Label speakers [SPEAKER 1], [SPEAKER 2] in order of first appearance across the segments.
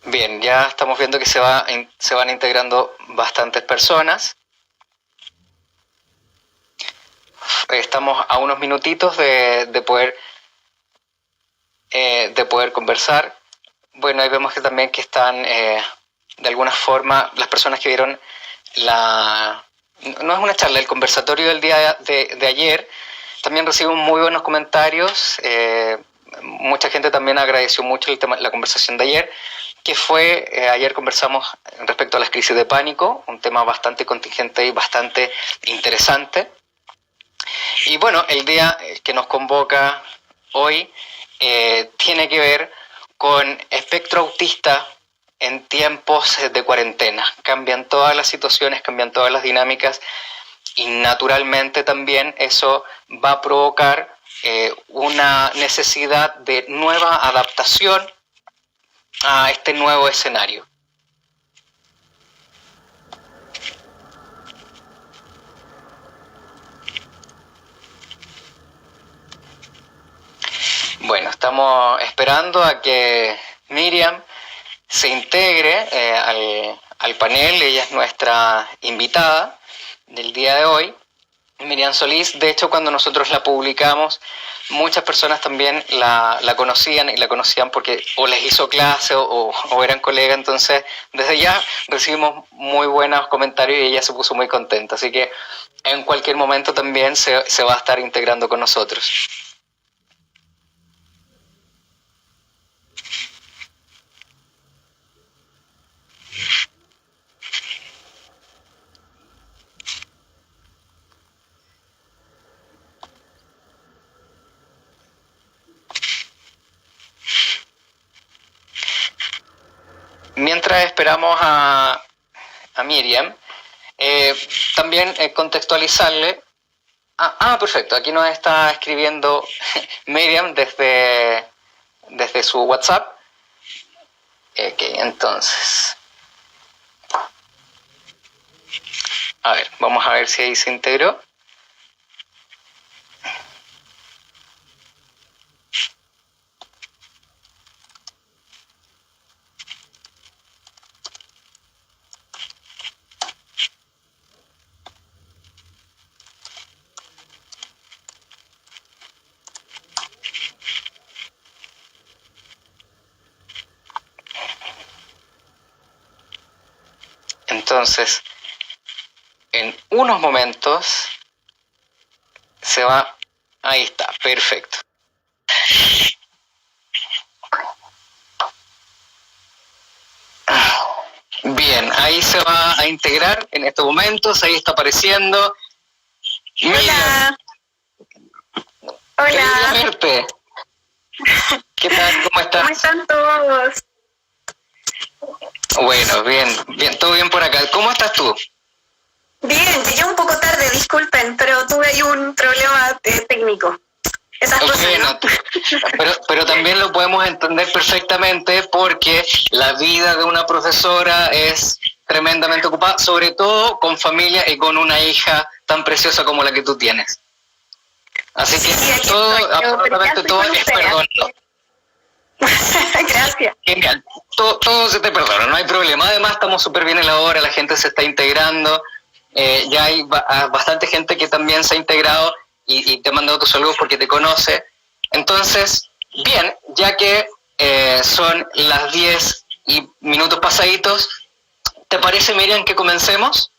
[SPEAKER 1] Bien, ya estamos viendo que se van integrando bastantes personas. Estamos a unos minutitos de poder conversar. Bueno, ahí vemos que también que están, de alguna forma, las personas que vieron no es una charla, el conversatorio del día de ayer, también recibimos muy buenos comentarios. Mucha gente también agradeció mucho la conversación de ayer, que fue, ayer conversamos respecto a las crisis de pánico, un tema bastante contingente y bastante interesante. Y bueno, el día que nos convoca hoy tiene que ver con espectro autista en tiempos de cuarentena. Cambian todas las situaciones, cambian todas las dinámicas y naturalmente también eso va a provocar una necesidad de nueva adaptación a este nuevo escenario. Bueno, estamos esperando a que Miriam se integre al panel. Ella es nuestra invitada del día de hoy, Miriam Solís. De hecho, cuando nosotros la publicamos, muchas personas también la conocían, y la conocían porque o les hizo clase o eran colegas. Entonces, desde ya recibimos muy buenos comentarios y ella se puso muy contenta. Así que en cualquier momento también se va a estar integrando con nosotros. Mientras esperamos a Miriam, también contextualizarle. Perfecto, aquí nos está escribiendo Miriam desde su WhatsApp. Ok, entonces. A ver, vamos a ver si ahí se integró. Entonces, en unos momentos se va. Ahí está, perfecto. Bien, ahí se va a integrar en estos momentos. Ahí está apareciendo.
[SPEAKER 2] Hola.
[SPEAKER 1] Hola. Qué verte. ¿Qué tal? ¿Cómo estás?
[SPEAKER 2] ¿Cómo están todos?
[SPEAKER 1] Bueno, bien, todo bien por acá. ¿Cómo estás tú?
[SPEAKER 2] Bien, llegué un poco tarde, disculpen, pero tuve ahí un problema técnico. Esas cosas,
[SPEAKER 1] bueno, ¿no? pero también lo podemos entender perfectamente porque la vida de una profesora es tremendamente ocupada, sobre todo con familia y con una hija tan preciosa como la que tú tienes. Así que
[SPEAKER 2] sí,
[SPEAKER 1] absolutamente todo es perdonado.
[SPEAKER 2] Gracias.
[SPEAKER 1] Genial, todo se te perdona, no hay problema. Además estamos súper bien en la hora, la gente se está integrando, ya hay bastante gente que también se ha integrado y te ha mandado tus saludos porque te conoce. Entonces, bien, ya que son las 10 y minutos pasaditos, ¿te parece, Miriam, que comencemos?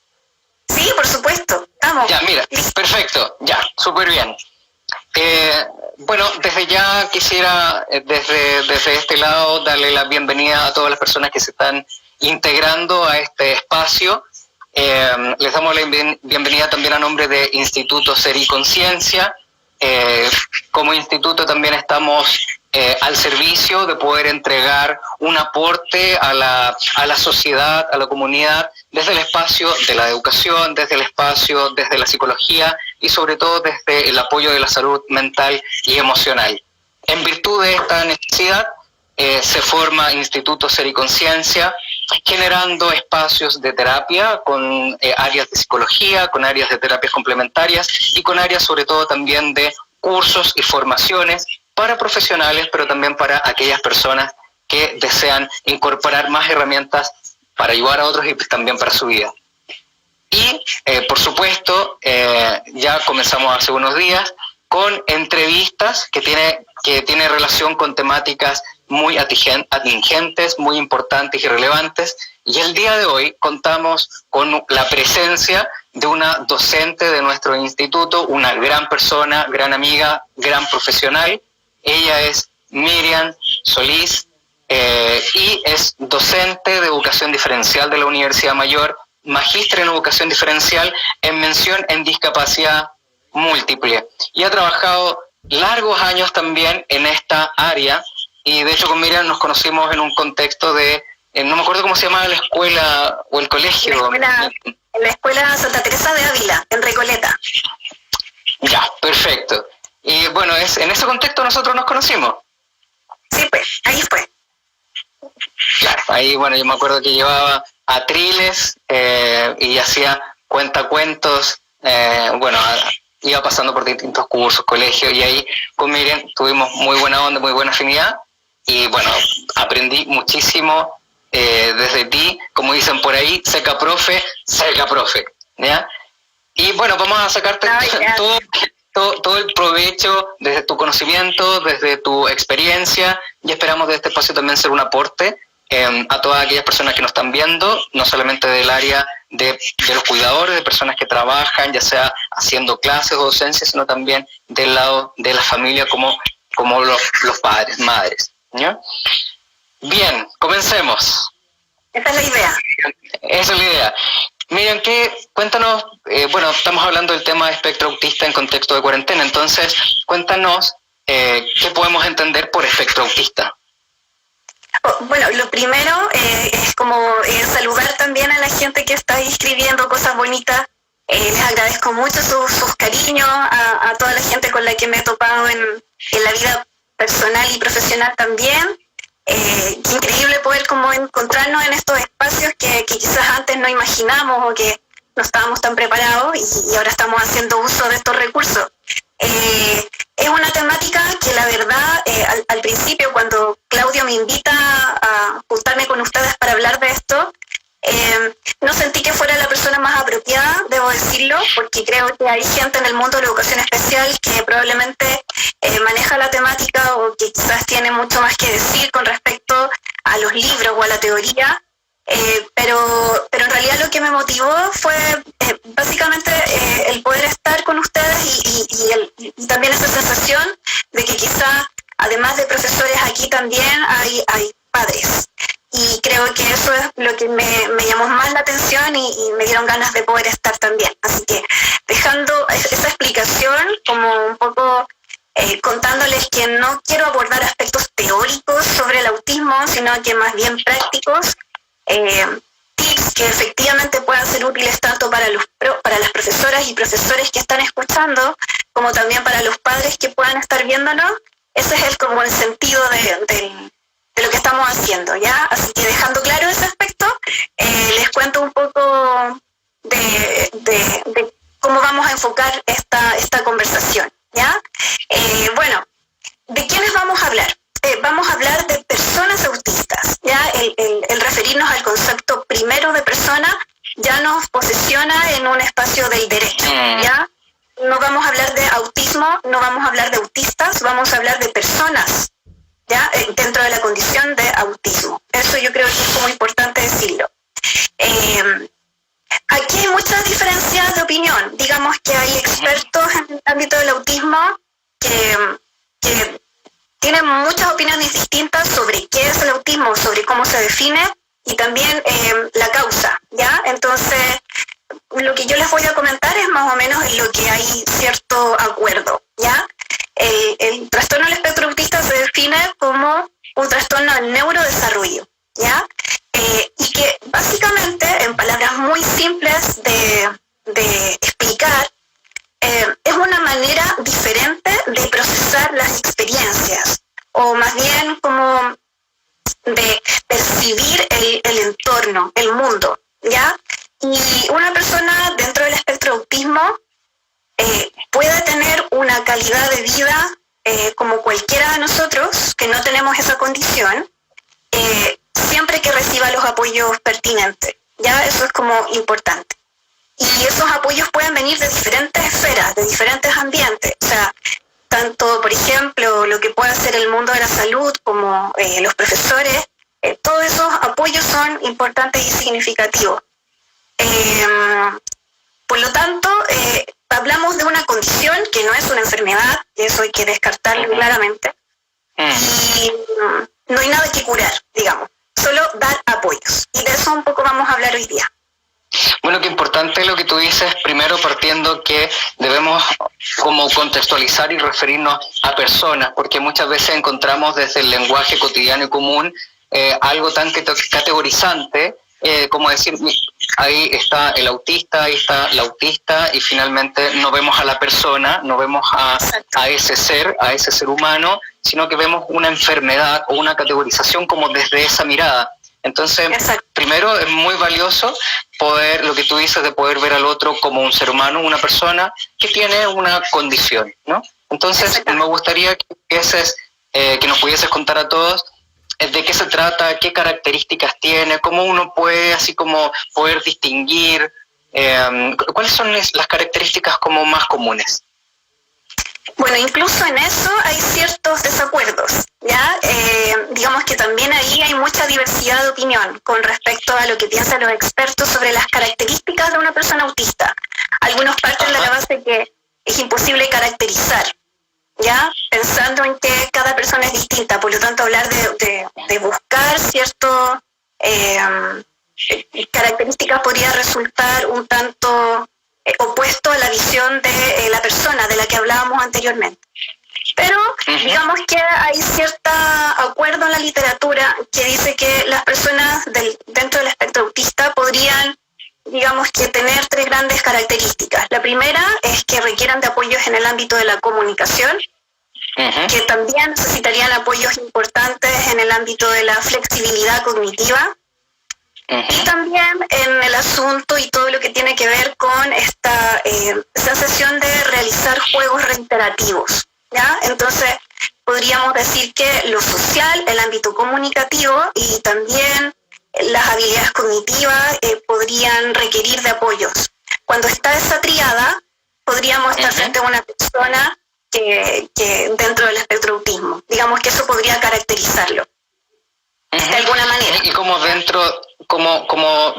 [SPEAKER 2] Sí, por supuesto, vamos.
[SPEAKER 1] Ya, mira, perfecto, ya, súper bien. Bueno, desde ya quisiera, desde este lado, darle la bienvenida a todas las personas que se están integrando a este espacio. Les damos la bienvenida también a nombre de Instituto Ser y Conciencia. Como instituto también estamos al servicio de poder entregar un aporte a la sociedad, a la comunidad, desde el espacio de la educación, desde el espacio, desde la psicología y sobre todo desde el apoyo de la salud mental y emocional. En virtud de esta necesidad, se forma Instituto Ser y Conciencia, generando espacios de terapia con áreas de psicología, con áreas de terapias complementarias y con áreas sobre todo también de cursos y formaciones para profesionales, pero también para aquellas personas que desean incorporar más herramientas para ayudar a otros y también para su vida. Y, por supuesto, ya comenzamos hace unos días con entrevistas que tiene relación con temáticas muy atingentes, muy importantes y relevantes. Y el día de hoy contamos con la presencia de una docente de nuestro instituto, una gran persona, gran amiga, gran profesional. Ella es Miriam Solís y es docente de educación diferencial de la Universidad Mayor, magíster en educación diferencial en mención en discapacidad múltiple. Y ha trabajado largos años también en esta área. Y de hecho con Miriam nos conocimos en un contexto de, no me acuerdo cómo se llamaba la escuela o el colegio.
[SPEAKER 2] La escuela Santa Teresa de Ávila, en Recoleta.
[SPEAKER 1] Ya, perfecto. Y bueno, en ese contexto nosotros nos conocimos.
[SPEAKER 2] Sí, pues, ahí fue.
[SPEAKER 1] Claro, ahí bueno, yo me acuerdo que llevaba atriles y hacía cuentacuentos, iba pasando por distintos cursos, colegios, y ahí con Miriam tuvimos muy buena onda, muy buena afinidad. Y bueno, aprendí muchísimo desde ti, como dicen por ahí, seca profe, ¿ya? Y bueno, vamos a sacarte todo el provecho desde tu conocimiento, desde tu experiencia, y esperamos de este espacio también ser un aporte a todas aquellas personas que nos están viendo, no solamente del área de los cuidadores, de personas que trabajan, ya sea haciendo clases o docencias, sino también del lado de la familia como los padres, madres, ¿ya? Bien, comencemos.
[SPEAKER 2] Esa es la idea.
[SPEAKER 1] Esa es la idea. Miren, cuéntanos, estamos hablando del tema de espectro autista en contexto de cuarentena, entonces cuéntanos qué podemos entender por espectro autista.
[SPEAKER 2] Bueno, lo primero es como saludar también a la gente que está escribiendo cosas bonitas. Les agradezco mucho sus cariños, a toda la gente con la que me he topado en la vida personal y profesional también. Qué increíble poder como encontrarnos en estos espacios que quizás antes no imaginamos o que no estábamos tan preparados y ahora estamos haciendo uso de estos recursos. Es una temática que la verdad al principio cuando Claudio me invita a juntarme con ustedes para hablar de esto, no sentí que fuera la persona más apropiada, debo decirlo, porque creo que hay gente en el mundo de la educación especial que probablemente maneja la temática o que quizás tiene mucho más que decir con respecto a los libros o a la teoría, pero en realidad lo que me motivó fue básicamente el poder estar con ustedes y también esa sensación de que quizás además de profesores aquí también hay padres. Y creo que eso es lo que me llamó más la atención y me dieron ganas de poder estar también. Así que dejando esa explicación como un poco contándoles que no quiero abordar aspectos teóricos sobre el autismo, sino que más bien prácticos, tips que efectivamente puedan ser útiles tanto para las profesoras y profesores que están escuchando, como también para los padres que puedan estar viéndonos. Ese es como el sentido de lo que estamos haciendo, ¿ya? Así que dejando claro ese aspecto, les cuento un poco de cómo vamos a enfocar esta conversación, ¿ya? Bueno, ¿de quiénes vamos a hablar? Vamos a hablar de personas autistas, ¿ya? El referirnos al concepto primero de persona ya nos posesiona en un espacio del derecho, ¿ya? No vamos a hablar de autismo, no vamos a hablar de autistas, vamos a hablar de personas, ¿ya? Dentro de la condición de autismo. Eso yo creo que es como importante decirlo. Aquí hay muchas diferencias de opinión. Digamos que hay expertos en el ámbito del autismo que tienen muchas opiniones distintas sobre qué es el autismo, sobre cómo se define y también la causa, ¿ya? Entonces, lo que yo les voy a comentar es más o menos en lo que hay cierto acuerdo, ¿ya? El trastorno del espectro autista se define como un trastorno del neurodesarrollo, ¿ya? Y que básicamente, en palabras muy simples de explicar, es una manera diferente de procesar las experiencias, o más bien como de percibir el entorno, el mundo, ¿ya? Y una persona dentro del espectro autismo puede tener una calidad de vida como cualquiera de nosotros que no tenemos esa condición, siempre que reciba los apoyos pertinentes. Ya eso es como importante. Y esos apoyos pueden venir de diferentes esferas, de diferentes ambientes. O sea, tanto, por ejemplo, lo que puede hacer el mundo de la salud como los profesores, todos esos apoyos son importantes y significativos. Por lo tanto, hablamos de una condición que no es una enfermedad, y eso hay que descartarlo claramente, y no hay nada que curar, digamos, solo dar apoyos. Y de eso un poco vamos a hablar hoy día.
[SPEAKER 1] Bueno, qué importante lo que tú dices, primero partiendo que debemos como contextualizar y referirnos a personas, porque muchas veces encontramos desde el lenguaje cotidiano y común algo tan categorizante, como decir, ahí está el autista, ahí está la autista, y finalmente no vemos a la persona, no vemos a ese ser humano, sino que vemos una enfermedad o una categorización como desde esa mirada. Entonces, primero es muy valioso poder, lo que tú dices, de poder ver al otro como un ser humano, una persona que tiene una condición, ¿no? Entonces, me gustaría que nos pudieses contar a todos de qué se trata, qué características tiene, cómo uno puede así como poder distinguir, cuáles son las características como más comunes.
[SPEAKER 2] Bueno, incluso en eso hay ciertos desacuerdos, ¿ya? Digamos que también ahí hay mucha diversidad de opinión con respecto a lo que piensan los expertos sobre las características de una persona autista. Algunos parten de la base que es imposible caracterizar, ¿ya? Pensando en que cada persona es distinta, por lo tanto hablar de buscar ciertas características podría resultar un tanto opuesto a la visión de la persona de la que hablábamos anteriormente. Pero digamos que hay cierto acuerdo en la literatura que dice que las personas dentro del espectro autista podrían, digamos que tener 3 grandes características. La primera es que requieran de apoyos en el ámbito de la comunicación, que también necesitarían apoyos importantes en el ámbito de la flexibilidad cognitiva, y también en el asunto y todo lo que tiene que ver con esta sensación de realizar juegos reiterativos, ¿ya? Entonces, podríamos decir que lo social, el ámbito comunicativo y también las habilidades cognitivas podrían requerir de apoyos. Cuando está esa triada, podríamos estar frente a una persona que dentro del espectro autismo. Digamos que eso podría caracterizarlo de alguna manera.
[SPEAKER 1] Y como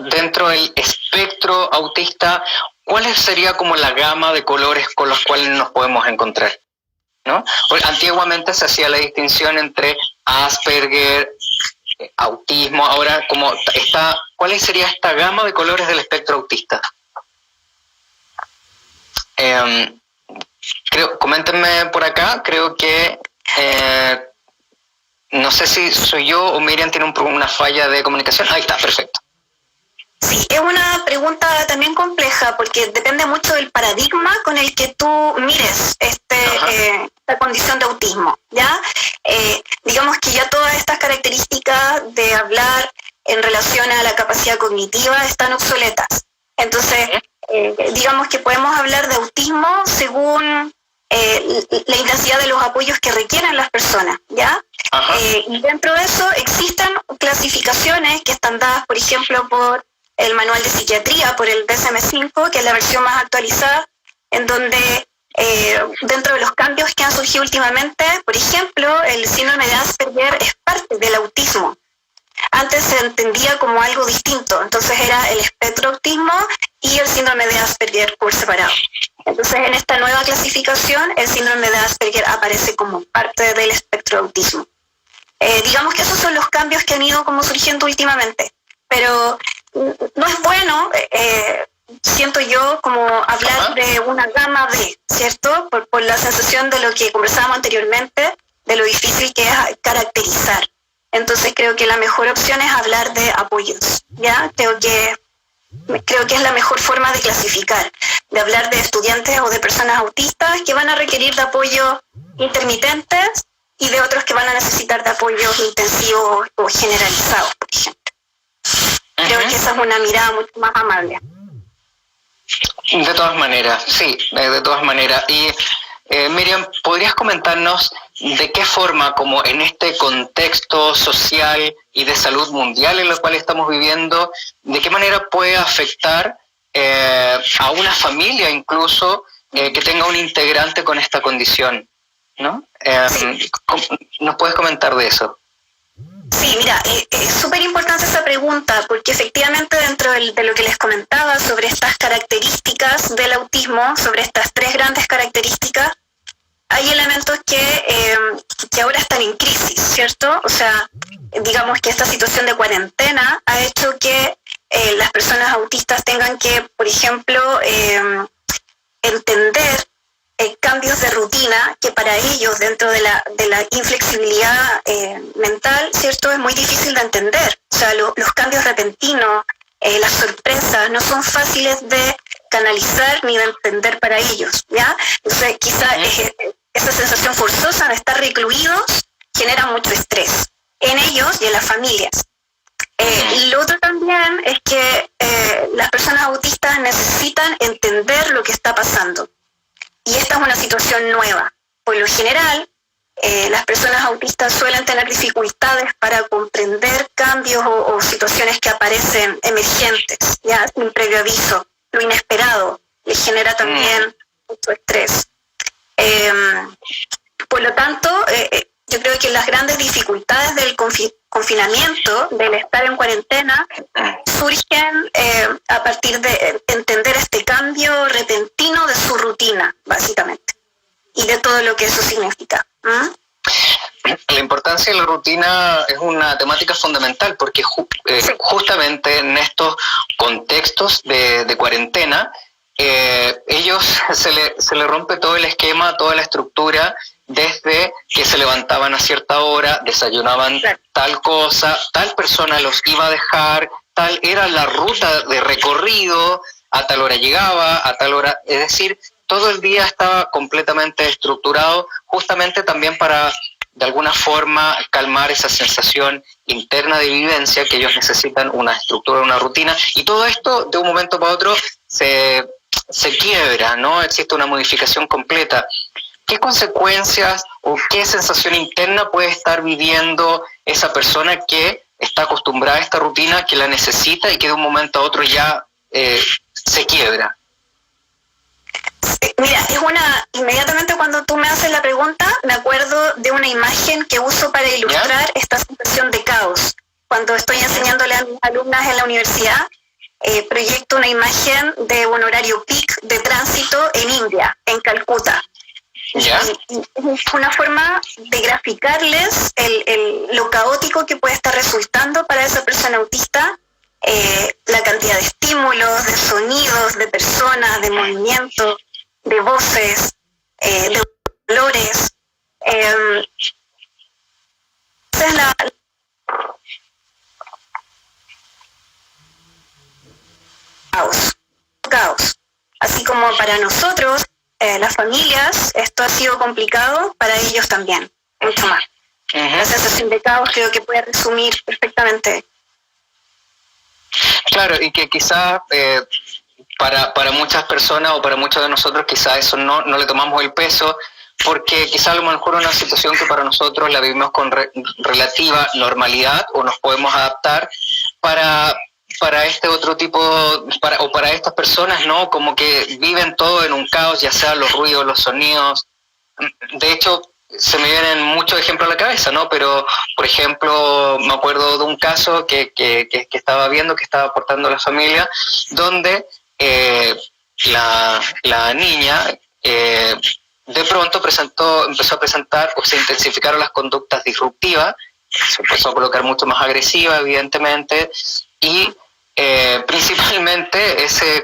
[SPEAKER 1] dentro del espectro autista, ¿cuál sería como la gama de colores con los cuales nos podemos encontrar? ¿No? Porque antiguamente se hacía la distinción entre Asperger, autismo, ahora como está, ¿cuál sería esta gama de colores del espectro autista? Coméntenme por acá, creo que no sé si soy yo o Miriam tiene una falla de comunicación. Ahí está, perfecto.
[SPEAKER 2] Sí, es una pregunta también compleja porque depende mucho del paradigma con el que tú mires esta condición de autismo, ¿ya? Digamos que ya todas estas características de hablar en relación a la capacidad cognitiva están obsoletas. Entonces, digamos que podemos hablar de autismo según la intensidad de los apoyos que requieren las personas, ¿ya? Y dentro de eso existen clasificaciones que están dadas, por ejemplo, por el Manual de Psiquiatría, por el DSM-5, que es la versión más actualizada, en donde dentro de los cambios que han surgido últimamente, por ejemplo, el síndrome de Asperger es parte del autismo. Antes se entendía como algo distinto, entonces era el espectro autismo y el síndrome de Asperger por separado. Entonces en esta nueva clasificación el síndrome de Asperger aparece como parte del espectro autismo. Digamos que esos son los cambios que han ido como surgiendo últimamente, pero no es bueno, siento yo, como hablar de una gama B, ¿cierto? Por la sensación de lo que conversábamos anteriormente, de lo difícil que es caracterizar. Entonces creo que la mejor opción es hablar de apoyos, ¿ya? Creo que es la mejor forma de clasificar, de hablar de estudiantes o de personas autistas que van a requerir de apoyos intermitentes y de otros que van a necesitar de apoyos intensivos o generalizados, por ejemplo. Creo que esa es una mirada mucho más amable.
[SPEAKER 1] De todas maneras, sí, de todas maneras. Y Miriam, ¿podrías comentarnos de qué forma, como en este contexto social y de salud mundial en el cual estamos viviendo, de qué manera puede afectar a una familia incluso que tenga un integrante con esta condición, ¿no? ¿Nos puedes comentar de eso?
[SPEAKER 2] Sí, mira, es súper importante esa pregunta porque efectivamente dentro de lo que les comentaba sobre estas características del autismo, sobre estas 3 grandes características, hay elementos que ahora están en crisis, ¿cierto? O sea, digamos que esta situación de cuarentena ha hecho que las personas autistas tengan que, por ejemplo, entender cambios de rutina que para ellos dentro de la inflexibilidad mental, ¿cierto? Es muy difícil de entender. O sea, los cambios repentinos, las sorpresas no son fáciles de canalizar ni de entender para ellos, ¿ya? Entonces quizá esa sensación forzosa de estar recluidos genera mucho estrés en ellos y en las familias. Lo otro también es que las personas autistas necesitan entender lo que está pasando. Y esta es una situación nueva. Por lo general, las personas autistas suelen tener dificultades para comprender cambios o situaciones que aparecen emergentes, ya sin previo aviso. Lo inesperado les genera también mucho estrés. Por lo tanto, yo creo que las grandes dificultades del confinamiento, del estar en cuarentena, surgen a partir de entender este cambio repentino de su rutina, básicamente, y de todo lo que eso significa.
[SPEAKER 1] La importancia de la rutina es una temática fundamental porque justamente en estos contextos de cuarentena, ellos se le rompe todo el esquema, toda la estructura, desde que se levantaban a cierta hora, desayunaban tal cosa, tal persona los iba a dejar, tal era la ruta de recorrido, a tal hora llegaba, a tal hora, es decir, todo el día estaba completamente estructurado, justamente también para, de alguna forma, calmar esa sensación interna de vivencia que ellos necesitan una estructura, una rutina, y todo esto de un momento para otro se quiebra, ¿no? Existe una modificación completa. ¿Qué consecuencias o qué sensación interna puede estar viviendo esa persona que está acostumbrada a esta rutina, que la necesita y que de un momento a otro ya se quiebra?
[SPEAKER 2] Mira, inmediatamente cuando tú me haces la pregunta, me acuerdo de una imagen que uso para ilustrar esta sensación de caos. Cuando estoy enseñándole a mis alumnas en la universidad, proyecto una imagen de un horario peak de tránsito en India, en Calcuta.
[SPEAKER 1] ¿Ya?
[SPEAKER 2] Es una forma de graficarles lo caótico que puede estar resultando para esa persona autista, la cantidad de estímulos, de sonidos, de personas, de movimientos, de voces, de olores. Esa es la caos. Así como para nosotros, las familias, esto ha sido complicado, para ellos también, mucho más. La sensación de caos creo que puede resumir perfectamente.
[SPEAKER 1] Claro, y que quizás para muchas personas o para muchos de nosotros quizás eso no le tomamos el peso, porque quizás a lo mejor una situación que para nosotros la vivimos con relativa normalidad o nos podemos adaptar, para este otro tipo, para estas personas, ¿no? Como que viven todo en un caos, ya sea los ruidos, los sonidos. De hecho, se me vienen muchos ejemplos a la cabeza, ¿no? Pero, por ejemplo, me acuerdo de un caso que estaba viendo, que estaba aportando la familia, donde la niña de pronto empezó a presentar, o se intensificaron las conductas disruptivas, se empezó a colocar mucho más agresiva, evidentemente, y principalmente ese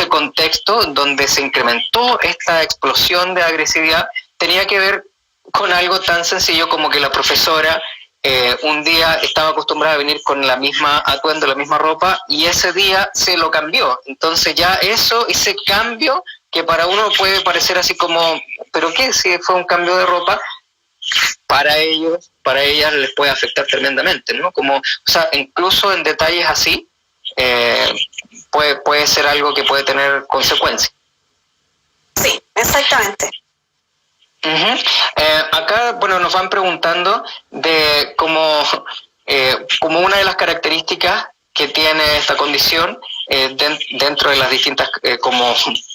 [SPEAKER 1] contexto donde se incrementó esta explosión de agresividad tenía que ver con algo tan sencillo como que la profesora un día estaba acostumbrada a venir con la misma atuendo, la misma ropa, y ese día se lo cambió. Entonces ya ese cambio, que para uno puede parecer así como, ¿pero qué? Si fue un cambio de ropa, para ellas les puede afectar tremendamente, ¿no? Como, o sea, incluso en detalles así, puede ser algo que puede tener consecuencias.
[SPEAKER 2] Sí, exactamente.
[SPEAKER 1] Acá, bueno, nos van preguntando de como una de las características que tiene esta condición dentro de las distintas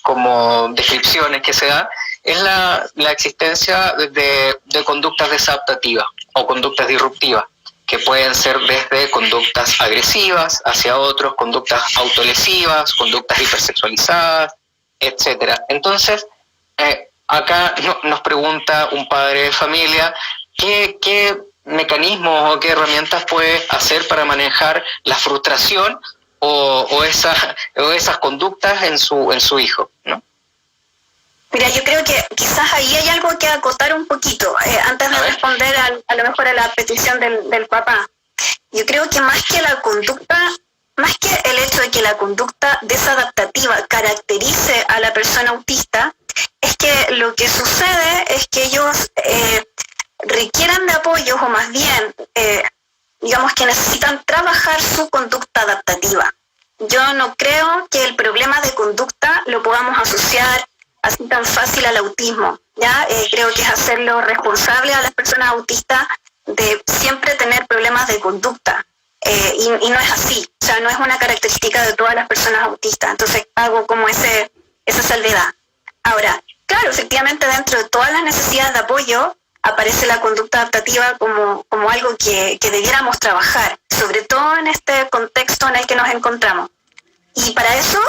[SPEAKER 1] como descripciones que se da, es la existencia de conductas desadaptativas o conductas disruptivas, que pueden ser desde conductas agresivas hacia otros, conductas autolesivas, conductas hipersexualizadas, etcétera. Entonces, acá nos pregunta un padre de familia qué mecanismos o qué herramientas puede hacer para manejar la frustración o esas conductas en su hijo, ¿no?
[SPEAKER 2] Mira, yo creo que quizás ahí hay algo que acotar un poquito, antes de responder a lo mejor a la petición del papá. Yo creo que más que la conducta, más que el hecho de que la conducta desadaptativa caracterice a la persona autista, es que lo que sucede es que ellos requieran de apoyos, o más bien, digamos que necesitan trabajar su conducta adaptativa. Yo no creo que el problema de conducta lo podamos asociar así tan fácil al autismo, ¿ya? Creo que es hacerlo responsable a las personas autistas de siempre tener problemas de conducta, y no es así, o sea, no es una característica de todas las personas autistas, entonces hago como esa salvedad. Ahora, claro, efectivamente dentro de todas las necesidades de apoyo aparece la conducta adaptativa como algo que debiéramos trabajar, sobre todo en este contexto en el que nos encontramos. Y para eso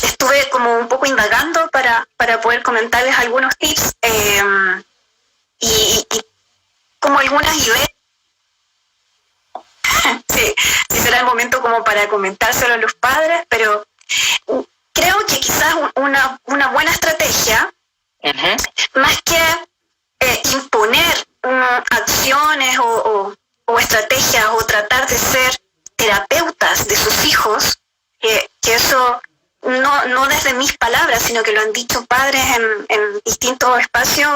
[SPEAKER 2] estuve como un poco indagando para poder comentarles algunos tips y como algunas ideas. Sí, será el momento como para comentárselo a los padres, pero creo que quizás una buena estrategia, más que imponer acciones o estrategias o tratar de ser terapeutas de sus hijos, que eso no desde mis palabras, sino que lo han dicho padres en distintos espacios,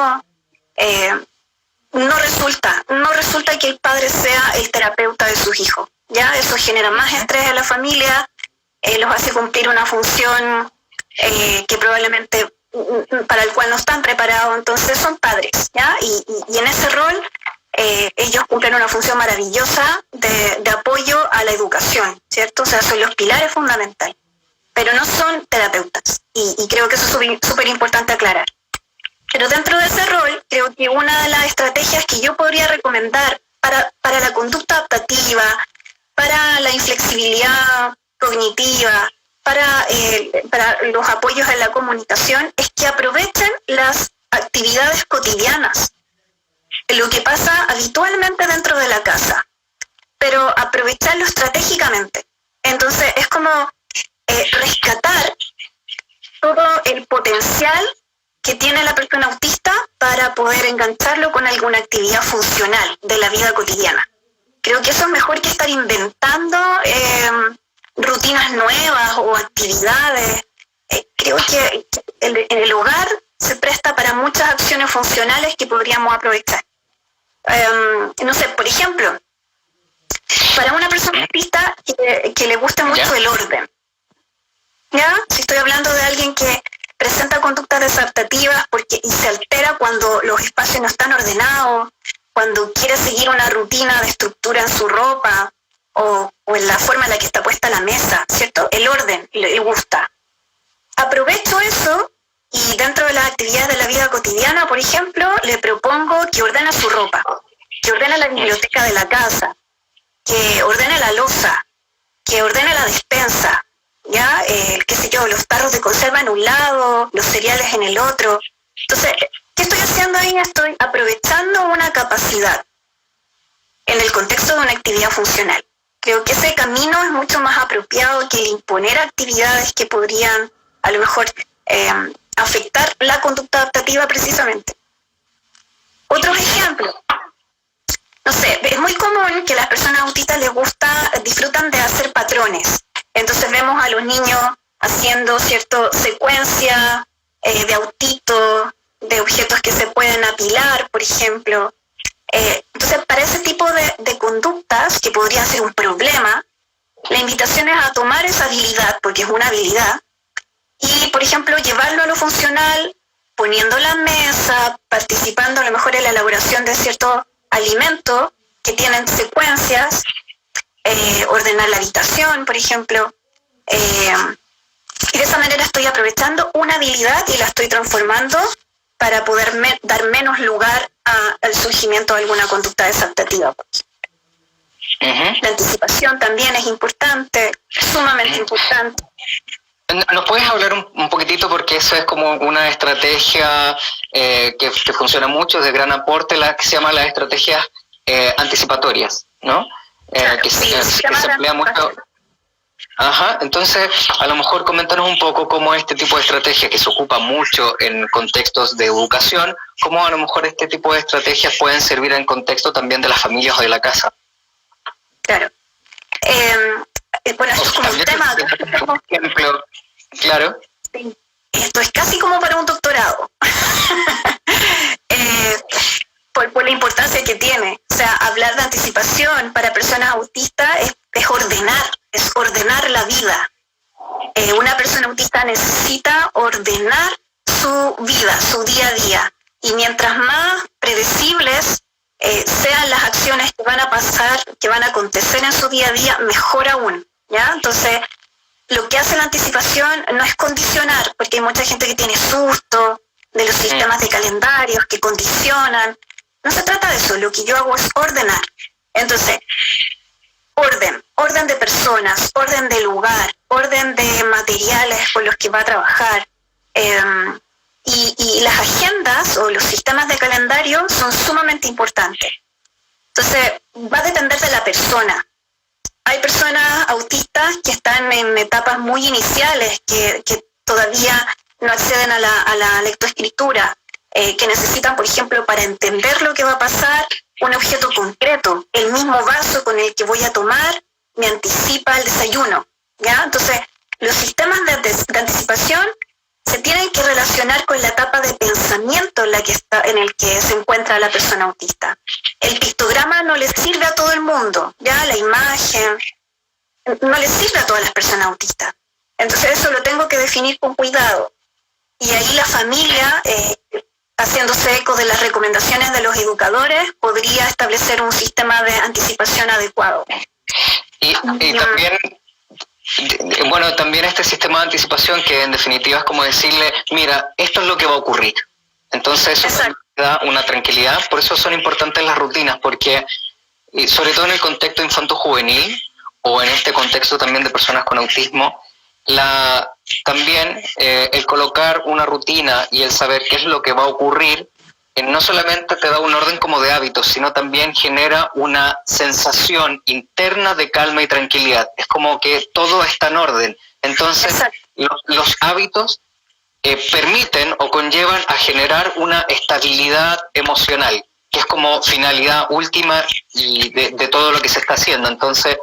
[SPEAKER 2] no resulta que el padre sea el terapeuta de sus hijos, ¿ya? Eso genera más estrés en la familia, los hace cumplir una función que probablemente para el cual no están preparados, entonces son padres, ¿ya? Y en ese rol ellos cumplen una función maravillosa de apoyo a la educación, ¿cierto? O sea, son los pilares fundamentales, pero no son terapeutas, y creo que eso es súper importante aclarar. Pero dentro de ese rol, creo que una de las estrategias que yo podría recomendar para la conducta adaptativa, para la inflexibilidad cognitiva, para los apoyos en la comunicación, es que aprovechen las actividades cotidianas, lo que pasa habitualmente dentro de la casa, pero aprovecharlo estratégicamente. Entonces es como rescatar todo el potencial que tiene la persona autista para poder engancharlo con alguna actividad funcional de la vida cotidiana. Creo que eso es mejor que estar inventando rutinas nuevas o actividades. Creo que en el hogar se presta para muchas acciones funcionales que podríamos aprovechar. No sé, por ejemplo, para una persona autista que le guste mucho el orden, ¿ya? Si estoy hablando de alguien que presenta conductas desadaptativas y se altera cuando los espacios no están ordenados, cuando quiere seguir una rutina de estructura en su ropa o en la forma en la que está puesta la mesa, ¿cierto? El orden le gusta. Aprovecho eso y dentro de las actividades de la vida cotidiana, por ejemplo, le propongo que ordene su ropa, que ordene la biblioteca de la casa, que ordene la loza, que ordene la despensa, ¿ya? Qué sé yo, los tarros de conserva en un lado, los cereales en el otro. Entonces, ¿qué estoy haciendo ahí? Estoy aprovechando una capacidad en el contexto de una actividad funcional. Creo que ese camino es mucho más apropiado que el imponer actividades que podrían, a lo mejor, afectar la conducta adaptativa precisamente. Otros ejemplos. No sé, es muy común que a las personas autistas disfrutan de hacer patrones. Entonces vemos a los niños haciendo cierta secuencia de autitos, de objetos que se pueden apilar, por ejemplo. Entonces, para ese tipo de conductas, que podrían ser un problema, la invitación es a tomar esa habilidad, porque es una habilidad, y, por ejemplo, llevarlo a lo funcional, poniendo la mesa, participando a lo mejor en la elaboración de ciertos alimentos que tienen secuencias, ordenar la habitación, por ejemplo. Y de esa manera estoy aprovechando una habilidad y la estoy transformando para poder dar menos lugar al surgimiento de alguna conducta desadaptativa. La anticipación también es importante, sumamente importante.
[SPEAKER 1] ¿Nos puedes hablar un poquitito, porque eso es como una estrategia que funciona mucho, de gran aporte, la que se llama las estrategias anticipatorias, ¿no?
[SPEAKER 2] Claro,
[SPEAKER 1] que
[SPEAKER 2] sí,
[SPEAKER 1] se emplea mucho. Ajá, entonces a lo mejor coméntanos un poco cómo este tipo de estrategia, que se ocupa mucho en contextos de educación, cómo a lo mejor este tipo de estrategias pueden servir en contexto también de las familias o de la casa.
[SPEAKER 2] Claro. Bueno, esto es como un tema.
[SPEAKER 1] Por ejemplo, claro.
[SPEAKER 2] Sí. Esto es casi como para un doctorado. Por la importancia que tiene. O sea, hablar de anticipación para personas autistas es ordenar la vida. Una persona autista necesita ordenar su vida, su día a día. Y mientras más predecibles sean las acciones que van a pasar, que van a acontecer en su día a día, mejor aún, ¿ya? Entonces, lo que hace la anticipación no es condicionar, porque hay mucha gente que tiene susto de los sistemas de calendarios que condicionan. No se trata de eso, lo que yo hago es ordenar. Entonces, orden de personas, orden de lugar, orden de materiales con los que va a trabajar. Y las agendas o los sistemas de calendario son sumamente importantes. Entonces, va a depender de la persona. Hay personas autistas que están en etapas muy iniciales, que todavía no acceden a la lectoescritura, que necesitan, por ejemplo, para entender lo que va a pasar, un objeto concreto. El mismo vaso con el que voy a tomar me anticipa el desayuno, ¿ya? Entonces, los sistemas de anticipación se tienen que relacionar con la etapa de pensamiento en el que se encuentra la persona autista. El pictograma no les sirve a todo el mundo, ya la imagen no les sirve a todas las personas autistas. Entonces eso lo tengo que definir con cuidado. Y ahí la familia, haciéndose eco de las recomendaciones de los educadores, podría establecer un sistema de anticipación adecuado.
[SPEAKER 1] Y también... Bueno, también este sistema de anticipación, que en definitiva es como decirle, mira, esto es lo que va a ocurrir. Entonces eso da una tranquilidad. Por eso son importantes las rutinas, porque sobre todo en el contexto infanto-juvenil, o en este contexto también de personas con autismo, también el colocar una rutina y el saber qué es lo que va a ocurrir, no solamente te da un orden como de hábitos, sino también genera una sensación interna de calma y tranquilidad. Es como que todo está en orden. Entonces, los hábitos permiten o conllevan a generar una estabilidad emocional, que es como finalidad última y de todo lo que se está haciendo. Entonces,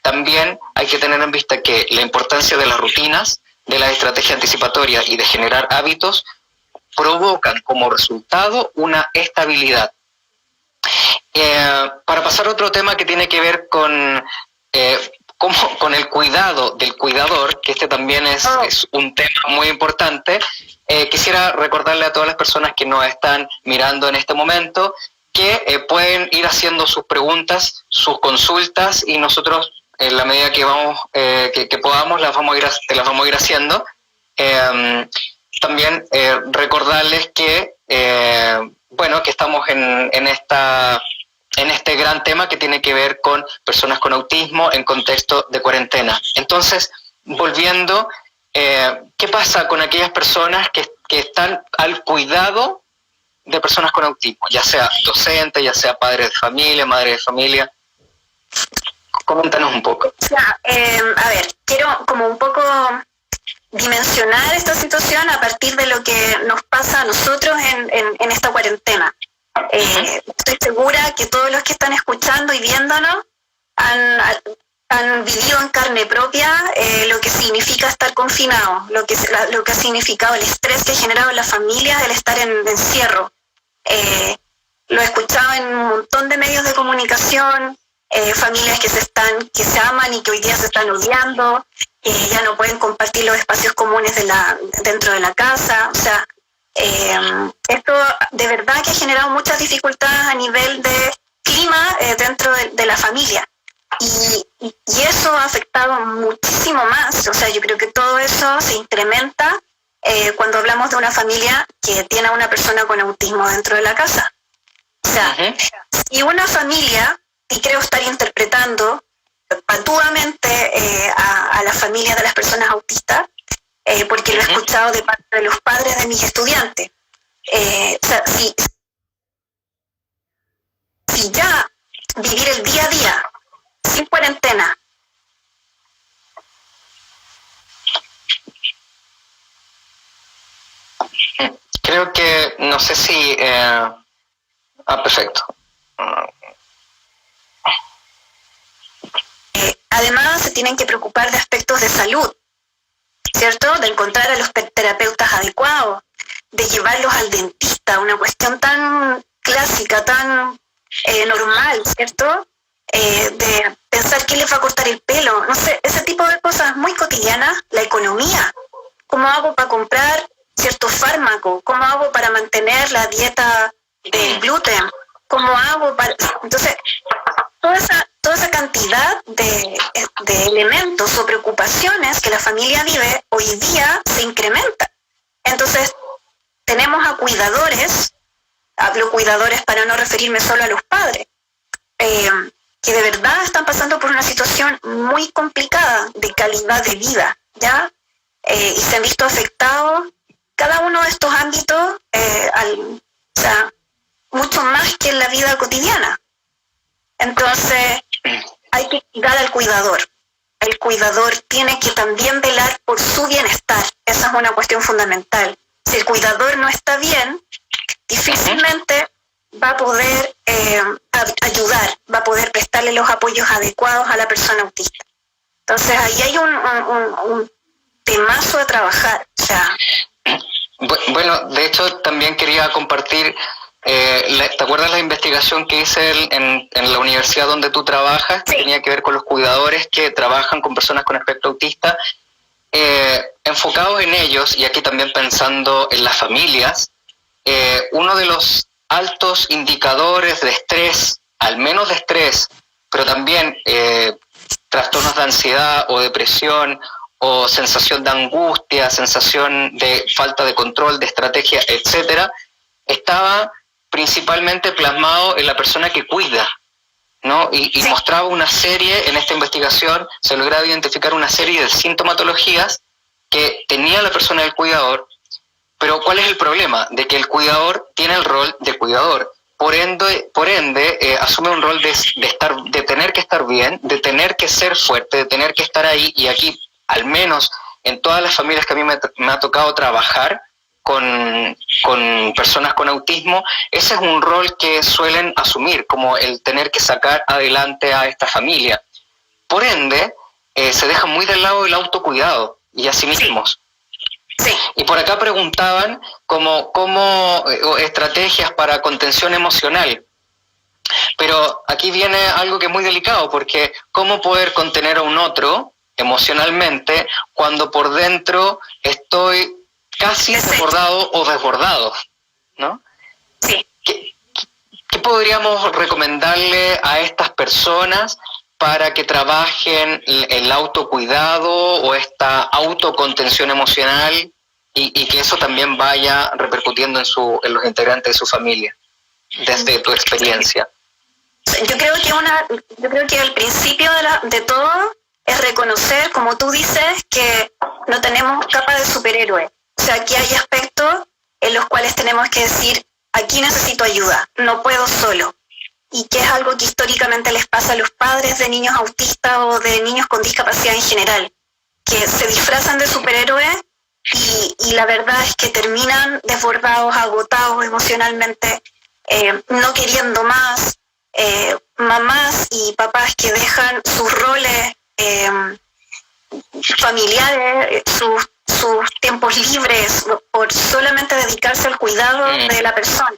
[SPEAKER 1] también hay que tener en vista que la importancia de las rutinas, de la estrategia anticipatoria y de generar hábitos provocan como resultado una estabilidad. Para pasar a otro tema que tiene que ver con el cuidado del cuidador, que este también es un tema muy importante, quisiera recordarle a todas las personas que nos están mirando en este momento que pueden ir haciendo sus preguntas, sus consultas, y nosotros en la medida que vamos que podamos te las vamos a ir haciendo. También recordarles que que estamos en este gran tema que tiene que ver con personas con autismo en contexto de cuarentena. Entonces, volviendo, ¿qué pasa con aquellas personas que están al cuidado de personas con autismo? Ya sea docente, ya sea padre de familia, madre de familia. Coméntanos un poco.
[SPEAKER 2] A ver, quiero como un poco dimensionar esta situación a partir de lo que nos pasa a nosotros en esta cuarentena. Estoy segura que todos los que están escuchando y viéndonos han vivido en carne propia lo que significa estar confinados, lo que ha significado el estrés que ha generado en las familias el estar en encierro. Lo he escuchado en un montón de medios de comunicación, familias que se aman y que hoy día se están odiando, ya no pueden compartir los espacios comunes dentro de la casa. O sea, esto de verdad que ha generado muchas dificultades a nivel de clima dentro de la familia. Y eso ha afectado muchísimo más. O sea, yo creo que todo eso se incrementa cuando hablamos de una familia que tiene a una persona con autismo dentro de la casa. O sea, si una familia, y creo estar interpretando patuamente a la familia de las personas autistas, porque lo he escuchado de parte de los padres de mis estudiantes. O sea, si ya vivir el día a día sin cuarentena,
[SPEAKER 1] creo que, no sé si... perfecto.
[SPEAKER 2] Además, se tienen que preocupar de aspectos de salud, ¿cierto? De encontrar a los terapeutas adecuados, de llevarlos al dentista, una cuestión tan clásica, tan normal, ¿cierto? De pensar quién les va a cortar el pelo, no sé, ese tipo de cosas muy cotidianas. La economía, ¿cómo hago para comprar ciertos fármacos? ¿Cómo hago para mantener la dieta del gluten? ¿Cómo hago para...? Entonces, toda esa cantidad de elementos o preocupaciones que la familia vive hoy día se incrementa. Entonces, tenemos a cuidadores, hablo cuidadores para no referirme solo a los padres, que de verdad están pasando por una situación muy complicada de calidad de vida, ¿ya? Y se han visto afectados cada uno de estos ámbitos, o sea, mucho más que en la vida cotidiana. Entonces, hay que cuidar al cuidador. El cuidador tiene que también velar por su bienestar. Esa es una cuestión fundamental. Si el cuidador no está bien, difícilmente va a poder ayudar, va a poder prestarle los apoyos adecuados a la persona autista. Entonces, ahí hay un temazo de trabajar. O sea,
[SPEAKER 1] bueno, de hecho, también quería compartir... ¿te acuerdas la investigación que hice en la universidad donde tú trabajas? Que tenía que ver con los cuidadores que trabajan con personas con espectro autista, enfocados en ellos, y aquí también pensando en las familias. Uno de los altos indicadores de estrés, al menos de estrés, pero también trastornos de ansiedad o depresión, o sensación de angustia, sensación de falta de control, de estrategia, etcétera, estaba principalmente plasmado en la persona que cuida, ¿no? Y mostraba una serie, en esta investigación se lograba identificar una serie de sintomatologías que tenía la persona del cuidador. Pero ¿cuál es el problema? De que el cuidador tiene el rol de cuidador, por ende asume un rol de tener que estar bien, de tener que ser fuerte, de tener que estar ahí. Y aquí, al menos en todas las familias que a mí me ha tocado trabajar con personas con autismo, ese es un rol que suelen asumir, como el tener que sacar adelante a esta familia. Por ende, se deja muy del lado el autocuidado y a sí mismos.
[SPEAKER 2] Sí.
[SPEAKER 1] Y por acá preguntaban cómo estrategias para contención emocional. Pero aquí viene algo que es muy delicado, porque ¿cómo poder contener a un otro emocionalmente cuando por dentro estoy casi desbordado o desbordado, ¿no?
[SPEAKER 2] Sí.
[SPEAKER 1] ¿Qué podríamos recomendarle a estas personas para que trabajen el autocuidado o esta autocontención emocional y que eso también vaya repercutiendo en los integrantes de su familia, desde tu experiencia?
[SPEAKER 2] Yo creo que el principio de todo es reconocer, como tú dices, que no tenemos capa de superhéroe. O sea, aquí hay aspectos en los cuales tenemos que decir, aquí necesito ayuda, no puedo solo. Y que es algo que históricamente les pasa a los padres de niños autistas o de niños con discapacidad en general, que se disfrazan de superhéroes y la verdad es que terminan desbordados, agotados emocionalmente, no queriendo más. Mamás y papás que dejan sus roles familiares, sus tiempos libres por solamente dedicarse al cuidado de la persona,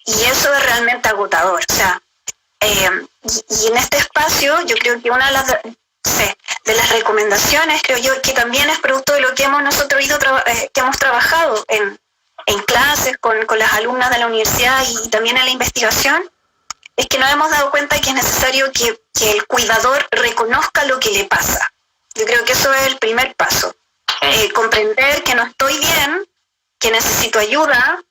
[SPEAKER 2] y eso es realmente agotador. O sea, y en este espacio yo creo que una de las recomendaciones, creo yo, que también es producto de lo que nosotros que hemos trabajado en clases con las alumnas de la universidad y también en la investigación, es que nos hemos dado cuenta que es necesario que el cuidador reconozca lo que le pasa. Yo creo que eso es el primer paso. Comprender que no estoy bien, que necesito ayuda,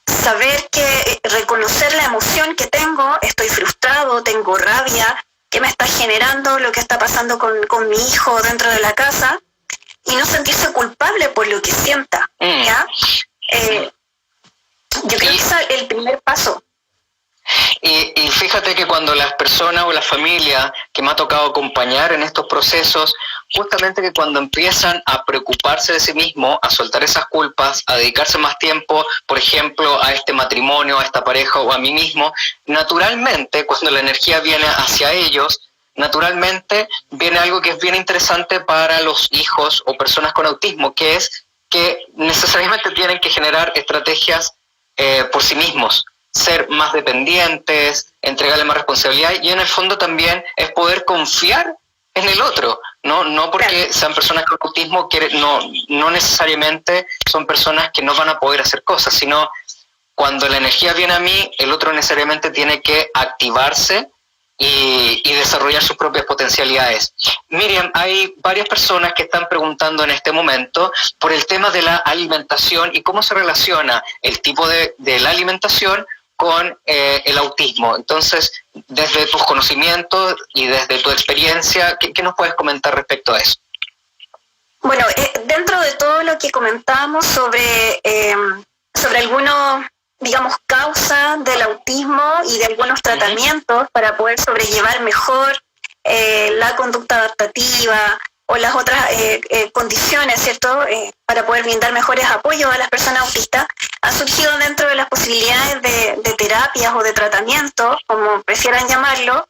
[SPEAKER 2] saber que reconocer la emoción que tengo, estoy frustrado, tengo rabia, que me está generando lo que está pasando con mi hijo dentro de la casa, y no sentirse culpable por lo que sienta, ¿ya? Yo creo que ese es el primer paso.
[SPEAKER 1] Y fíjate que cuando las personas o la familia que me ha tocado acompañar en estos procesos, justamente que cuando empiezan a preocuparse de sí mismos, a soltar esas culpas, a dedicarse más tiempo, por ejemplo, a este matrimonio, a esta pareja o a mí mismo, naturalmente, cuando la energía viene hacia ellos, naturalmente viene algo que es bien interesante para los hijos o personas con autismo, que es que necesariamente tienen que generar estrategias por sí mismos, ser más dependientes, entregarle más responsabilidad, y en el fondo también es poder confiar en el otro, no porque sean personas con autismo, no necesariamente son personas que no van a poder hacer cosas, sino cuando la energía viene a mí, el otro necesariamente tiene que activarse y desarrollar sus propias potencialidades. Miriam, hay varias personas que están preguntando en este momento por el tema de la alimentación y cómo se relaciona el tipo de la alimentación con el autismo. Entonces, desde tus conocimientos y desde tu experiencia, ¿qué nos puedes comentar respecto a eso?
[SPEAKER 2] Bueno, dentro de todo lo que comentábamos sobre algunos, digamos, causas del autismo y de algunos tratamientos para poder sobrellevar mejor la conducta adaptativa o las otras condiciones, ¿cierto?, para poder brindar mejores apoyos a las personas autistas, ha surgido dentro de las posibilidades de terapias o de tratamientos, como prefieran llamarlo,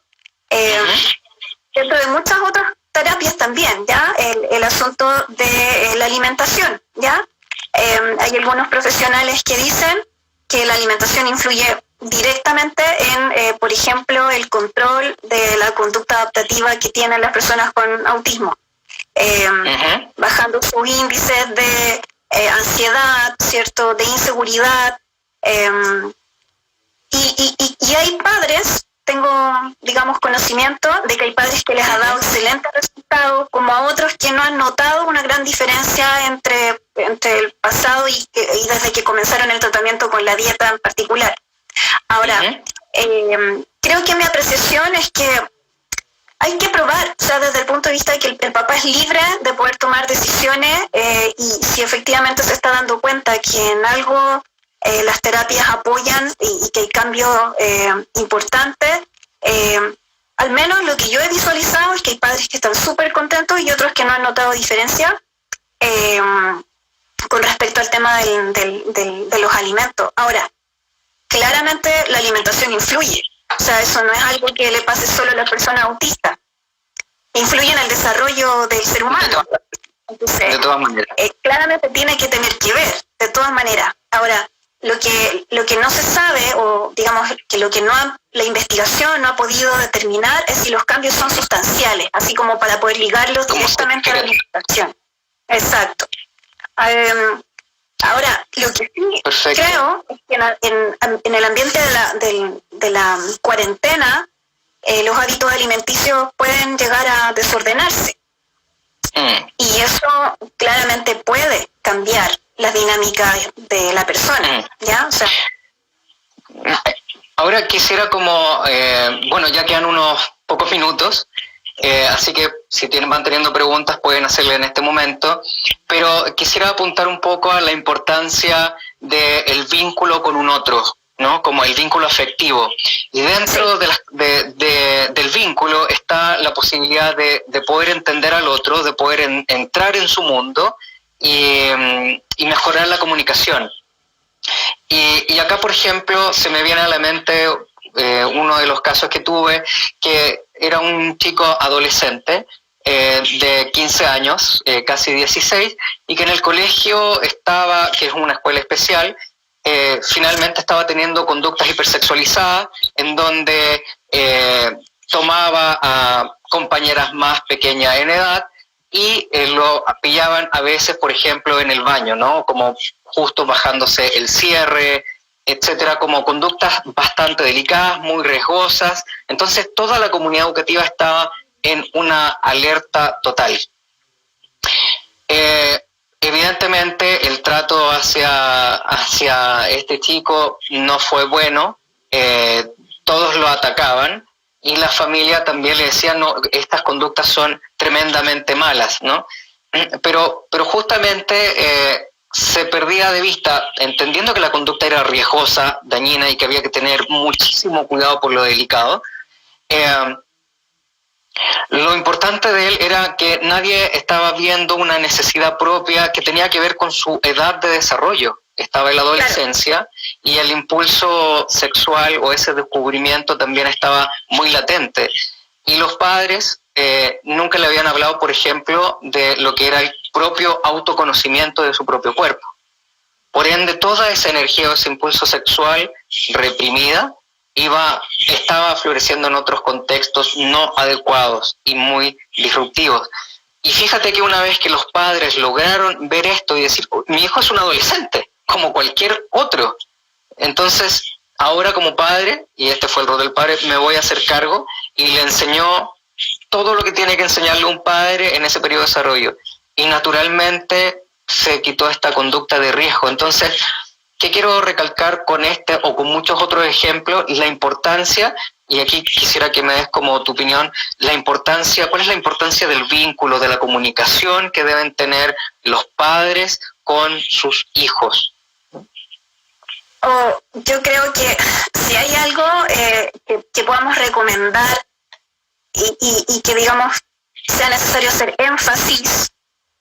[SPEAKER 2] dentro de muchas otras terapias también, ¿ya? El asunto de la alimentación, ¿ya? Hay algunos profesionales que dicen que la alimentación influye directamente en, por ejemplo, el control de la conducta adaptativa que tienen las personas con autismo, bajando sus índices de ansiedad, ¿cierto?, de inseguridad, y hay padres, tengo, digamos, conocimiento de que hay padres que les ha dado excelentes resultados, como a otros que no han notado una gran diferencia entre el pasado y desde que comenzaron el tratamiento con la dieta en particular. Ahora, creo que mi apreciación es que hay que probar, o sea, desde el punto de vista de que el papá es libre de poder tomar decisiones, y si efectivamente se está dando cuenta que en algo las terapias apoyan y que hay cambios importantes, al menos lo que yo he visualizado es que hay padres que están súper contentos y otros que no han notado diferencia con respecto al tema de los alimentos. Ahora, claramente la alimentación influye. O sea, eso no es algo que le pase solo a la persona autista. Influye en el desarrollo del ser humano. Entonces,
[SPEAKER 1] de todas maneras.
[SPEAKER 2] Claramente tiene que tener que ver, de todas maneras. Ahora, lo que no se sabe, o digamos que la investigación no ha podido determinar, es si los cambios son sustanciales, así como para poder ligarlos directamente a la alimentación. Exacto. Ahora, lo que sí creo es que en el ambiente de la cuarentena, los hábitos alimenticios pueden llegar a desordenarse. Y eso claramente puede cambiar la dinámica de la persona, ¿ya? O sea,
[SPEAKER 1] ahora quisiera bueno, ya quedan unos pocos minutos, así que si van teniendo preguntas pueden hacerle en este momento, pero quisiera apuntar un poco a la importancia del vínculo con un otro, ¿no? Como el vínculo afectivo. Y dentro del vínculo está la posibilidad de poder entender al otro, de poder entrar en su mundo y mejorar la comunicación. Y acá, por ejemplo, se me viene a la mente uno de los casos que tuve, que era un chico adolescente de 15 años, casi 16, y que en el colegio estaba, que es una escuela especial, finalmente estaba teniendo conductas hipersexualizadas, en donde tomaba compañeras más pequeñas en edad, y lo pillaban a veces, por ejemplo, en el baño, ¿no? Como justo bajándose el cierre, etcétera, como conductas bastante delicadas, muy riesgosas. Entonces, toda la comunidad educativa estaba en una alerta total. Evidentemente, el trato hacia este chico no fue bueno. Todos lo atacaban, y la familia también le decía, no, estas conductas son tremendamente malas, ¿no? Pero justamente se perdía de vista, entendiendo que la conducta era riesgosa, dañina, y que había que tener muchísimo cuidado por lo delicado. Lo importante de él era que nadie estaba viendo una necesidad propia que tenía que ver con su edad de desarrollo. Estaba en la adolescencia, y el impulso sexual o ese descubrimiento también estaba muy latente. Y los padres nunca le habían hablado, por ejemplo, de lo que era el propio autoconocimiento de su propio cuerpo. Por ende, toda esa energía o ese impulso sexual reprimida estaba floreciendo en otros contextos no adecuados y muy disruptivos. Y fíjate que una vez que los padres lograron ver esto y decir, mi hijo es un adolescente, como cualquier otro, entonces ahora como padre, y este fue el rol del padre, me voy a hacer cargo, y le enseñó todo lo que tiene que enseñarle un padre en ese periodo de desarrollo. Y naturalmente se quitó esta conducta de riesgo. Entonces, ¿qué quiero recalcar con este o con muchos otros ejemplos? La importancia, y aquí quisiera que me des como tu opinión, ¿cuál es la importancia del vínculo, de la comunicación que deben tener los padres con sus hijos?
[SPEAKER 2] Yo creo que si hay algo que podamos recomendar y que, digamos, sea necesario hacer énfasis,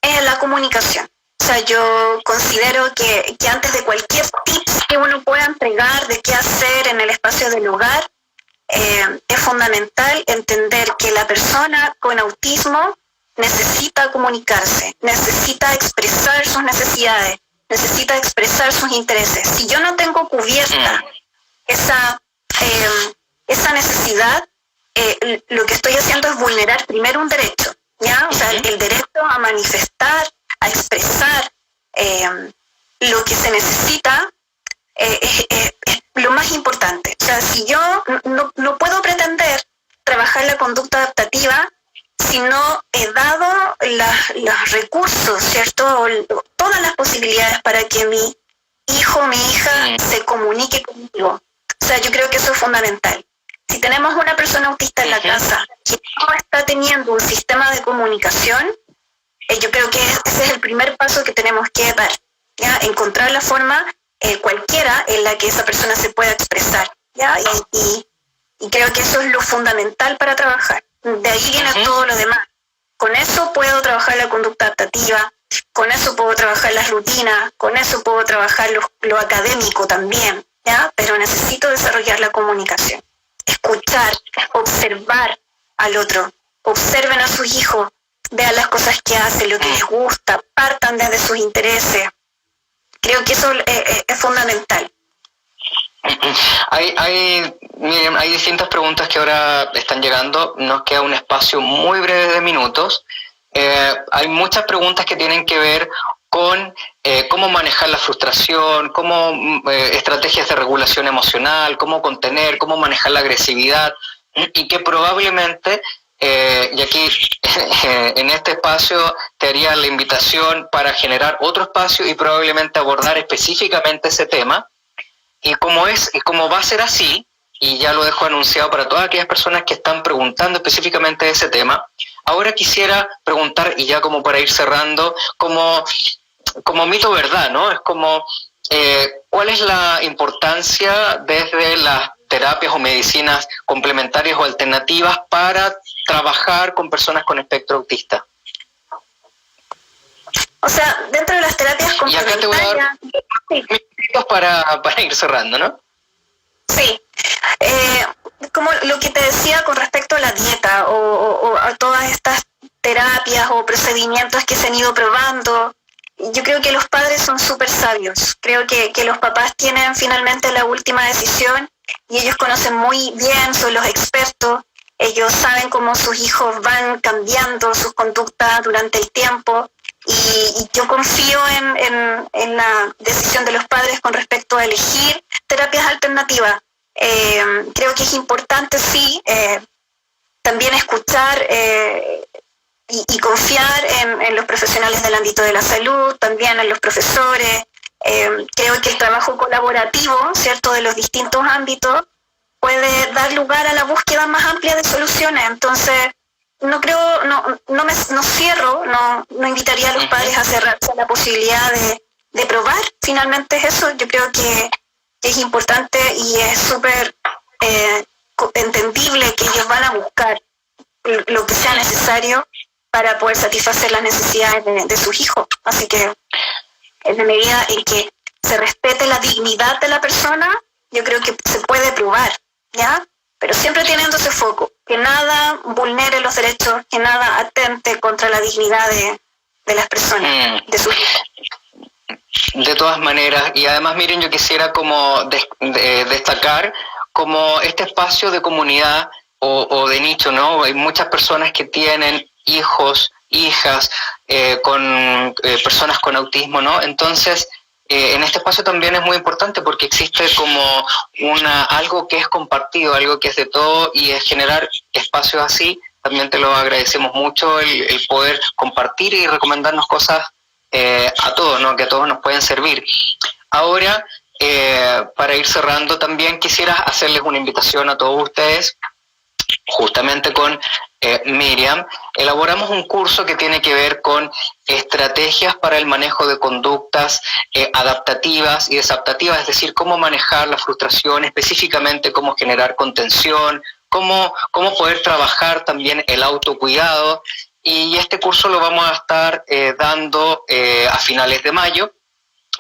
[SPEAKER 2] es la comunicación. O sea, yo considero que antes de cualquier tips que uno pueda entregar de qué hacer en el espacio del hogar, es fundamental entender que la persona con autismo necesita comunicarse, necesita expresar sus necesidades, necesita expresar sus intereses. Si yo no tengo cubierta esa necesidad, lo que estoy haciendo es vulnerar primero un derecho, ¿ya? O sea, el derecho a manifestar, a expresar lo que se necesita es lo más importante. O sea, si yo no puedo pretender trabajar la conducta adaptativa si no he dado los recursos, ¿cierto? Todas las posibilidades para que mi hijo o mi hija se comunique conmigo. O sea, yo creo que eso es fundamental. Si tenemos una persona autista en la casa que no está teniendo un sistema de comunicación, yo creo que ese es el primer paso que tenemos que dar, ¿ya? Encontrar la forma cualquiera en la que esa persona se pueda expresar, ¿ya? Y creo que eso es lo fundamental para trabajar. De ahí viene todo lo demás. Con eso puedo trabajar la conducta adaptativa, con eso puedo trabajar las rutinas, con eso puedo trabajar lo académico también, ¿ya? Pero necesito desarrollar la comunicación. Escuchar, observar al otro, observen a sus hijos, vean las cosas que hacen, lo que les gusta, partan desde sus intereses. Creo que eso es fundamental.
[SPEAKER 1] Hay distintas preguntas que ahora están llegando. Nos queda un espacio muy breve de minutos. Hay muchas preguntas que tienen que ver con cómo manejar la frustración, estrategias de regulación emocional, cómo contener, cómo manejar la agresividad, y que probablemente, y aquí en este espacio te haría la invitación para generar otro espacio y probablemente abordar específicamente ese tema. Y como va a ser así, y ya lo dejo anunciado para todas aquellas personas que están preguntando específicamente de ese tema, ahora quisiera preguntar, y ya como para ir cerrando, como mito verdad, ¿no? Es como, ¿cuál es la importancia desde las terapias o medicinas complementarias o alternativas para trabajar con personas con espectro autista?
[SPEAKER 2] O sea, dentro de las terapias complementarias... Y acá te voy a dar
[SPEAKER 1] minutos para ir cerrando, ¿no?
[SPEAKER 2] Sí. Como lo que te decía con respecto a la dieta o a todas estas terapias o procedimientos que se han ido probando, yo creo que los padres son súper sabios. Creo que los papás tienen finalmente la última decisión y ellos conocen muy bien, son los expertos ellos saben cómo sus hijos van cambiando sus conductas durante el tiempo, y yo confío en la decisión de los padres con respecto a elegir terapias alternativas. Creo que es importante, sí, también escuchar y confiar en los profesionales del ámbito de la salud, también en los profesores. Creo que el trabajo colaborativo, ¿cierto?, de los distintos ámbitos puede dar lugar a la búsqueda más amplia de soluciones. Entonces, no cierro, no invitaría a los padres a cerrarse a la posibilidad de probar. Finalmente es eso. Yo creo que es importante y es súper entendible que ellos van a buscar lo que sea necesario para poder satisfacer las necesidades de sus hijos. Así que, en la medida en que se respete la dignidad de la persona, yo creo que se puede probar, ¿ya? Pero siempre teniendo ese foco, que nada vulnere los derechos, que nada atente contra la dignidad de las personas, de sus hijos.
[SPEAKER 1] De todas maneras, y además, miren, yo quisiera como destacar como este espacio de comunidad o de nicho, ¿no? Hay muchas personas que tienen hijos, hijas, con personas con autismo, ¿no? Entonces, en este espacio también es muy importante porque existe como algo que es compartido, algo que es de todo, y es generar espacios así. También te lo agradecemos mucho el poder compartir y recomendarnos cosas a todos, ¿no? Que a todos nos pueden servir. Ahora, para ir cerrando, también quisiera hacerles una invitación a todos ustedes. Justamente con Miriam, elaboramos un curso que tiene que ver con estrategias para el manejo de conductas adaptativas y desadaptativas, es decir, cómo manejar la frustración, específicamente cómo generar contención, cómo poder trabajar también el autocuidado. Y este curso lo vamos a estar dando a finales de mayo.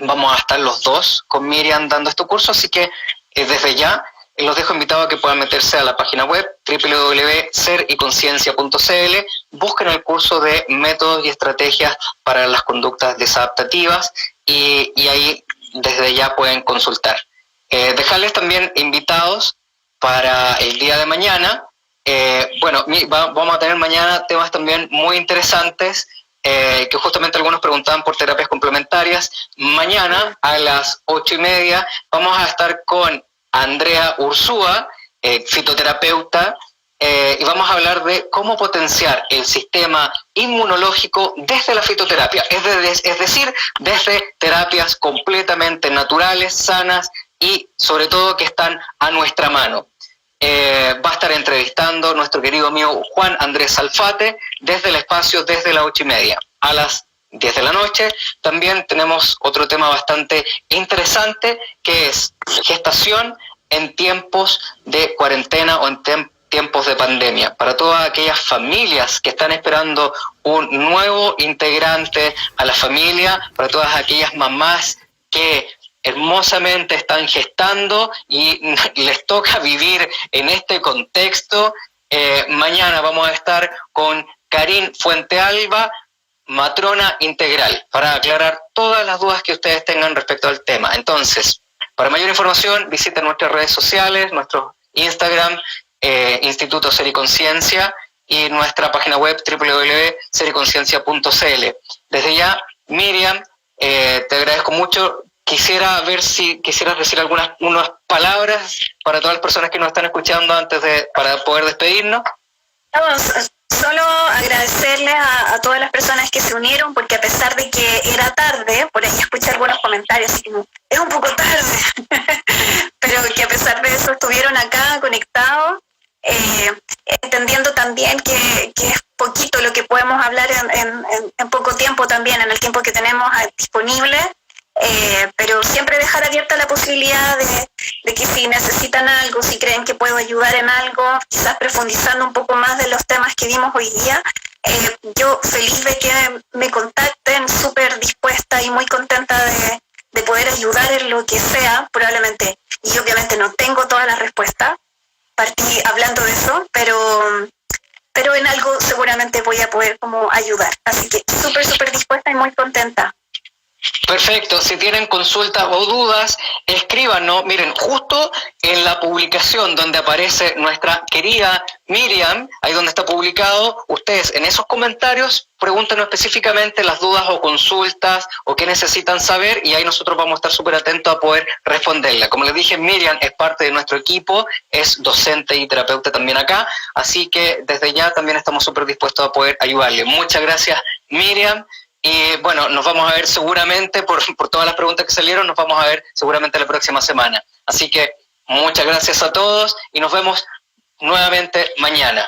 [SPEAKER 1] Vamos a estar los dos con Miriam dando este curso, así que desde ya los dejo invitados a que puedan meterse a la página web www.seryconciencia.cl, busquen el curso de métodos y estrategias para las conductas desadaptativas y ahí desde ya pueden consultar. Dejarles también invitados para el día de mañana. Vamos a tener mañana temas también muy interesantes, que justamente algunos preguntaban por terapias complementarias. Mañana a las 8:30 vamos a estar con Andrea Ursúa, fitoterapeuta, y vamos a hablar de cómo potenciar el sistema inmunológico desde la fitoterapia, es decir, desde terapias completamente naturales, sanas y sobre todo que están a nuestra mano. Va a estar entrevistando nuestro querido amigo Juan Andrés Alfate desde el espacio desde las 8:30. A las 10 de la noche también tenemos otro tema bastante interesante, que es gestación en tiempos de cuarentena o en tiempos de pandemia. Para todas aquellas familias que están esperando un nuevo integrante a la familia, para todas aquellas mamás que hermosamente están gestando y les toca vivir en este contexto. Mañana vamos a estar con Karin Fuentealba, matrona integral, para aclarar todas las dudas que ustedes tengan respecto al tema. Entonces, para mayor información, visiten nuestras redes sociales, nuestro Instagram, Instituto Ser y Conciencia, y nuestra página web www.seryconciencia.cl. Desde ya, Miriam, te agradezco mucho. Quisiera ver si quisieras decir unas palabras para todas las personas que nos están escuchando para poder despedirnos.
[SPEAKER 2] Solo agradecerles a todas las personas que se unieron, porque a pesar de que era tarde, por ahí escuché algunos comentarios, así como, es un poco tarde, pero que a pesar de eso estuvieron acá conectados, entendiendo también que es poquito lo que podemos hablar en poco tiempo también, en el tiempo que tenemos disponible. Pero siempre dejar abierta la posibilidad de que si necesitan algo, si creen que puedo ayudar en algo, quizás profundizando un poco más de los temas que vimos hoy día, yo feliz de que me contacten, súper dispuesta y muy contenta de poder ayudar en lo que sea, probablemente, y obviamente no tengo todas las respuestas, partí hablando de eso, pero en algo seguramente voy a poder como ayudar, así que súper dispuesta y muy contenta.
[SPEAKER 1] Perfecto, si tienen consultas o dudas, escríbanos. Miren, justo en la publicación donde aparece nuestra querida Miriam, ahí donde está publicado, ustedes en esos comentarios pregúntenos específicamente las dudas o consultas o qué necesitan saber y ahí nosotros vamos a estar súper atentos a poder responderla. Como les dije, Miriam es parte de nuestro equipo, es docente y terapeuta también acá, así que desde ya también estamos súper dispuestos a poder ayudarle. Muchas gracias, Miriam. Y bueno, nos vamos a ver seguramente, por todas las preguntas que salieron, nos vamos a ver seguramente la próxima semana. Así que muchas gracias a todos y nos vemos nuevamente mañana.